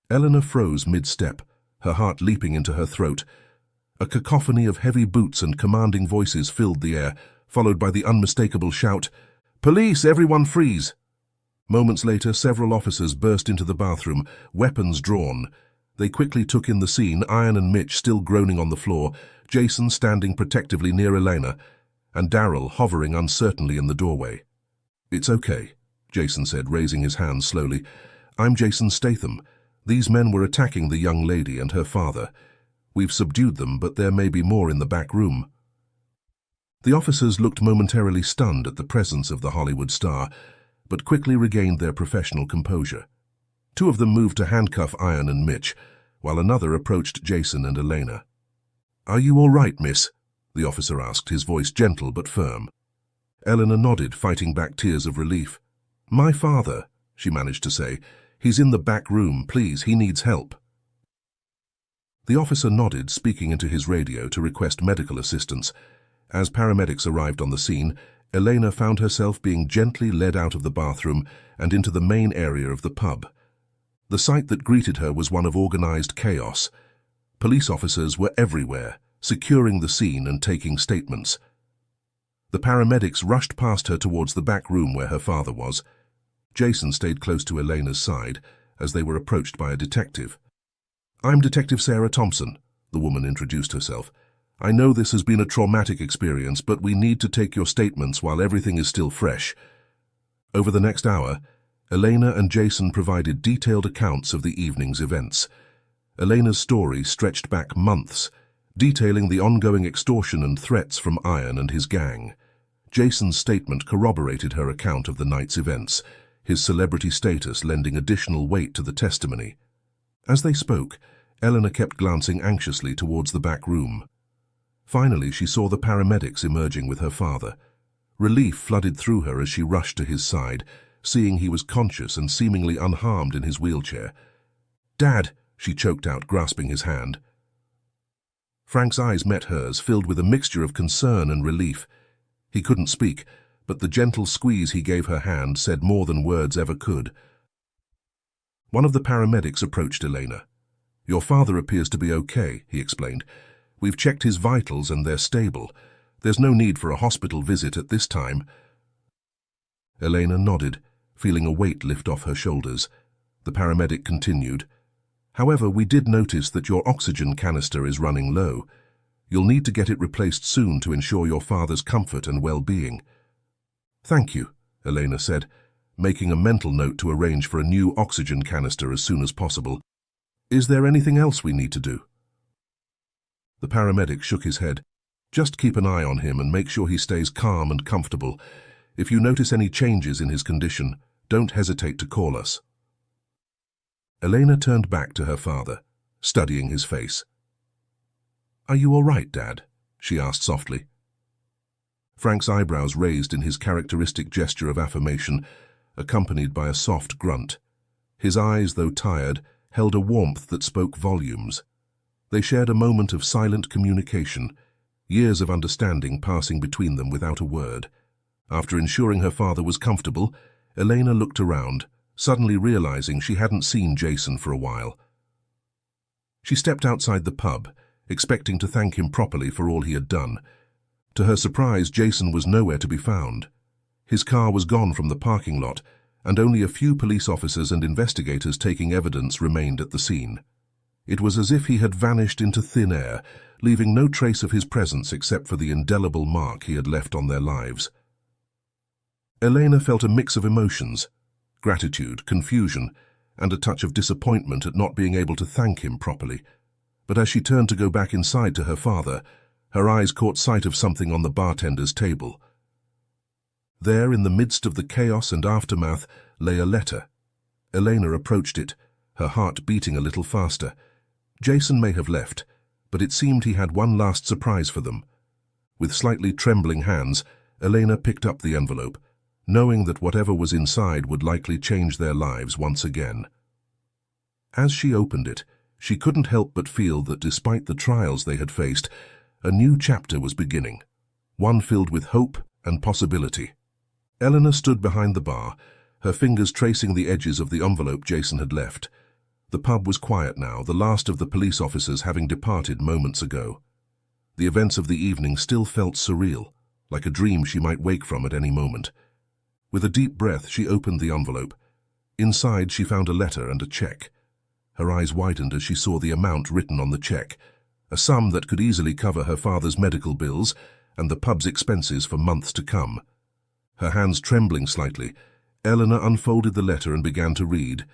Eleanor froze mid-step, her heart leaping into her throat. A cacophony of heavy boots and commanding voices filled the air, followed by the unmistakable shout, "Police, everyone freeze!" Moments later, several officers burst into the bathroom, weapons drawn. They quickly took in the scene, Ian and Mitch still groaning on the floor, Jason standing protectively near Elena, and Daryl hovering uncertainly in the doorway. "It's okay," Jason said, raising his hand slowly. "I'm Jason Statham. These men were attacking the young lady and her father. We've subdued them, but there may be more in the back room." The officers looked momentarily stunned at the presence of the Hollywood star, but quickly regained their professional composure. Two of them moved to handcuff Ian and Mitch, while another approached Jason and Elena. "Are you all right, miss?" the officer asked, his voice gentle but firm. Eleanor nodded, fighting back tears of relief. "My father," she managed to say. "He's in the back room. Please, he needs help." The officer nodded, speaking into his radio to request medical assistance. As paramedics arrived on the scene, Elena found herself being gently led out of the bathroom and into the main area of the pub. The sight that greeted her was one of organized chaos. Police officers were everywhere, securing the scene and taking statements. The paramedics rushed past her towards the back room where her father was. Jason stayed close to Elena's side as they were approached by a detective. "I'm Detective Sarah Thompson," the woman introduced herself. "I know this has been a traumatic experience, but we need to take your statements while everything is still fresh." Over the next hour, Elena and Jason provided detailed accounts of the evening's events. Elena's story stretched back months, detailing the ongoing extortion and threats from Iron and his gang. Jason's statement corroborated her account of the night's events, his celebrity status lending additional weight to the testimony. As they spoke, Elena kept glancing anxiously towards the back room. Finally, she saw the paramedics emerging with her father. Relief flooded through her as she rushed to his side, seeing he was conscious and seemingly unharmed in his wheelchair. "Dad," she choked out, grasping his hand. Frank's eyes met hers, filled with a mixture of concern and relief. He couldn't speak, but the gentle squeeze he gave her hand said more than words ever could. One of the paramedics approached Elena. "Your father appears to be okay," he explained. "We've checked his vitals and they're stable. There's no need for a hospital visit at this time." Elena nodded, feeling a weight lift off her shoulders. The paramedic continued. "However, we did notice that your oxygen canister is running low. You'll need to get it replaced soon to ensure your father's comfort and well-being." "Thank you," Elena said, making a mental note to arrange for a new oxygen canister as soon as possible. "Is there anything else we need to do?" The paramedic shook his head. "Just keep an eye on him and make sure he stays calm and comfortable. If you notice any changes in his condition, don't hesitate to call us." Elena turned back to her father, studying his face. "Are you all right, Dad?" she asked softly. Frank's eyebrows raised in his characteristic gesture of affirmation, accompanied by a soft grunt. His eyes, though tired, held a warmth that spoke volumes. They shared a moment of silent communication, years of understanding passing between them without a word. After ensuring her father was comfortable, Elena looked around, suddenly realizing she hadn't seen Jason for a while. She stepped outside the pub, expecting to thank him properly for all he had done. To her surprise, Jason was nowhere to be found. His car was gone from the parking lot, and only a few police officers and investigators taking evidence remained at the scene. It was as if he had vanished into thin air, leaving no trace of his presence except for the indelible mark he had left on their lives. Elena felt a mix of emotions: gratitude, confusion, and a touch of disappointment at not being able to thank him properly. But as she turned to go back inside to her father, her eyes caught sight of something on the bartender's table. There, in the midst of the chaos and aftermath, lay a letter. Elena approached it, her heart beating a little faster. Jason may have left, but it seemed he had one last surprise for them. With slightly trembling hands, Elena picked up the envelope, knowing that whatever was inside would likely change their lives once again. As she opened it, she couldn't help but feel that despite the trials they had faced, a new chapter was beginning, one filled with hope and possibility. Elena stood behind the bar, her fingers tracing the edges of the envelope Jason had left. The pub was quiet now, the last of the police officers having departed moments ago. The events of the evening still felt surreal, like a dream she might wake from at any moment. With a deep breath, she opened the envelope. Inside, she found a letter and a check. Her eyes widened as she saw the amount written on the check, a sum that could easily cover her father's medical bills and the pub's expenses for months to come. Her hands trembling slightly, Eleanor unfolded the letter and began to read.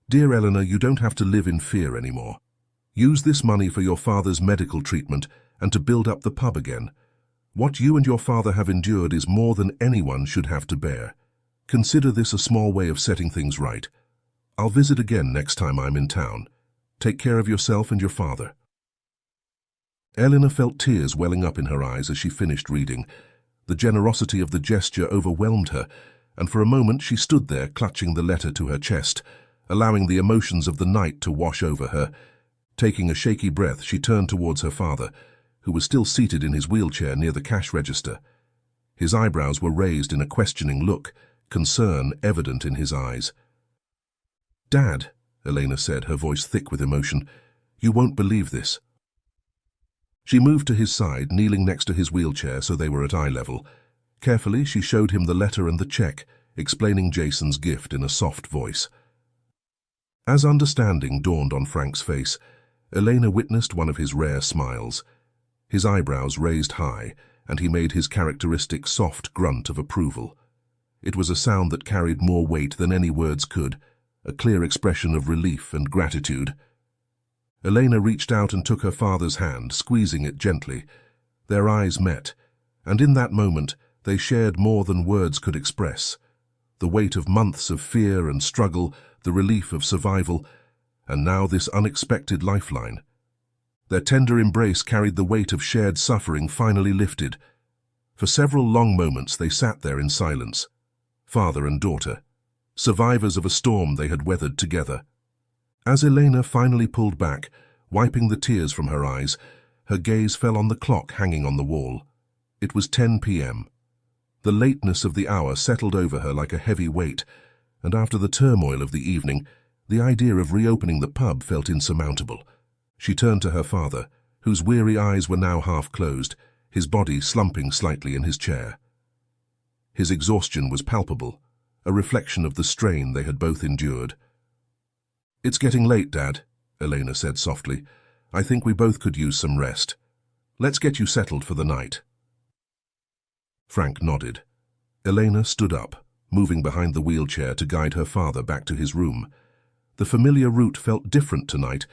"Dear Eleanor, you don't have to live in fear anymore. Use this money for your father's medical treatment and to build up the pub again. What you and your father have endured is more than anyone should have to bear. Consider this a small way of setting things right. I'll visit again next time I'm in town. Take care of yourself and your father." Eleanor felt tears welling up in her eyes as she finished reading. The generosity of the gesture overwhelmed her, and for a moment she stood there clutching the letter to her chest, allowing the emotions of the night to wash over her. Taking a shaky breath, she turned towards her father, who was still seated in his wheelchair near the cash register. His eyebrows were raised in a questioning look, concern evident in his eyes. "Dad," Elena said, her voice thick with emotion, "you won't believe this." She moved to his side, kneeling next to his wheelchair so they were at eye level. Carefully, she showed him the letter and the check, explaining Jason's gift in a soft voice. As understanding dawned on Frank's face, Elena witnessed one of his rare smiles. His eyebrows raised high, and he made his characteristic soft grunt of approval. It was a sound that carried more weight than any words could, a clear expression of relief and gratitude. Elena reached out and took her father's hand, squeezing it gently. Their eyes met, and in that moment they shared more than words could express. The weight of months of fear and struggle, the relief of survival, and now this unexpected lifeline. Their tender embrace carried the weight of shared suffering finally lifted. For several long moments they sat there in silence, father and daughter, survivors of a storm they had weathered together. As Elena finally pulled back, wiping the tears from her eyes, her gaze fell on the clock hanging on the wall. It was 10 p.m. The lateness of the hour settled over her like a heavy weight, and after the turmoil of the evening, the idea of reopening the pub felt insurmountable. She turned to her father, whose weary eyes were now half closed, his body slumping slightly in his chair. His exhaustion was palpable, a reflection of the strain they had both endured. "It's getting late, Dad," Elena said softly. "I think we both could use some rest. Let's get you settled for the night." Frank nodded. Elena stood up, moving behind the wheelchair to guide her father back to his room. The familiar route felt different tonight,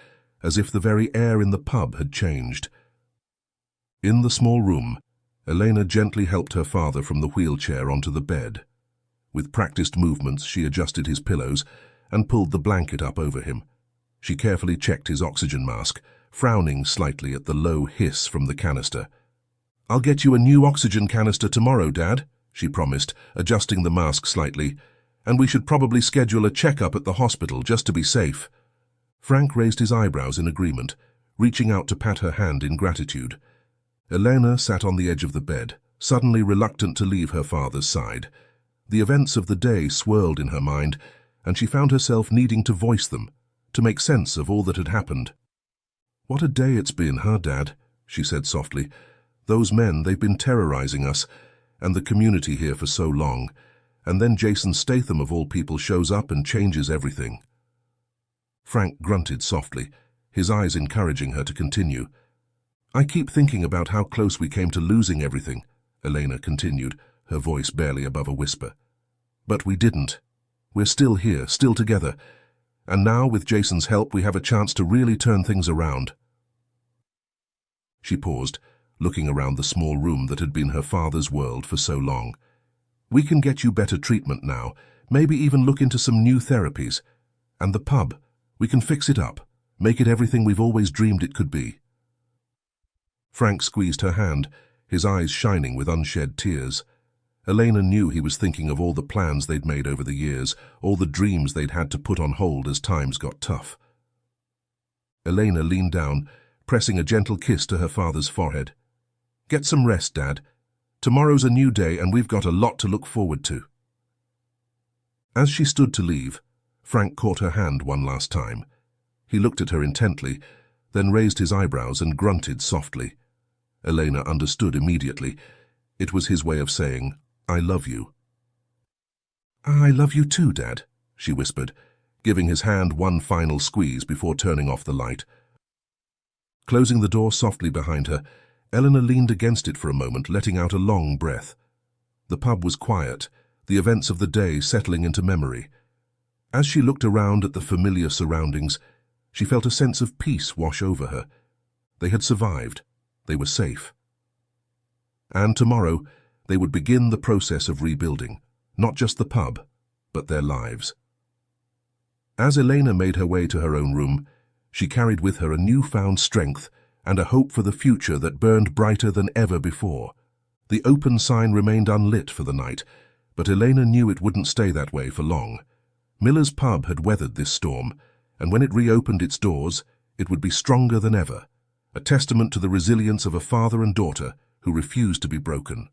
as if the very air in the pub had changed. In the small room, Elena gently helped her father from the wheelchair onto the bed. With practiced movements, she adjusted his pillows and pulled the blanket up over him. She carefully checked his oxygen mask, frowning slightly at the low hiss from the canister. "I'll get you a new oxygen canister tomorrow, Dad," she promised, adjusting the mask slightly. "And we should probably schedule a checkup at the hospital just to be safe." Frank raised his eyebrows in agreement, reaching out to pat her hand in gratitude. Elena sat on the edge of the bed, suddenly reluctant to leave her father's side. The events of the day swirled in her mind, and she found herself needing to voice them, to make sense of all that had happened. "What a day it's been, huh, Dad?" she said softly. "Those men, they've been terrorizing us and the community here for so long, and then Jason Statham of all people shows up and changes everything." Frank grunted softly, his eyes encouraging her to continue. "I keep thinking about how close we came to losing everything," Elena continued, her voice barely above a whisper. "But we didn't. We're still here, still together, and now with Jason's help we have a chance to really turn things around." She paused, looking around the small room that had been her father's world for so long. "We can get you better treatment now, maybe even look into some new therapies. And the pub, we can fix it up, make it everything we've always dreamed it could be." Frank squeezed her hand, his eyes shining with unshed tears. Elena knew he was thinking of all the plans they'd made over the years, all the dreams they'd had to put on hold as times got tough. Elena leaned down, pressing a gentle kiss to her father's forehead. "Get some rest, Dad. Tomorrow's a new day and we've got a lot to look forward to." As she stood to leave, Frank caught her hand one last time. He looked at her intently, then raised his eyebrows and grunted softly. Elena understood immediately. It was his way of saying, "I love you." "I love you too, Dad," she whispered, giving his hand one final squeeze before turning off the light. Closing the door softly behind her, Eleanor leaned against it for a moment, letting out a long breath. The pub was quiet, the events of the day settling into memory. As she looked around at the familiar surroundings, she felt a sense of peace wash over her. They had survived. They were safe. And tomorrow, they would begin the process of rebuilding, not just the pub, but their lives. As Elena made her way to her own room, she carried with her a newfound strength and a hope for the future that burned brighter than ever before. The open sign remained unlit for the night, but Elena knew it wouldn't stay that way for long. Miller's pub had weathered this storm, and when it reopened its doors, it would be stronger than ever, a testament to the resilience of a father and daughter who refused to be broken.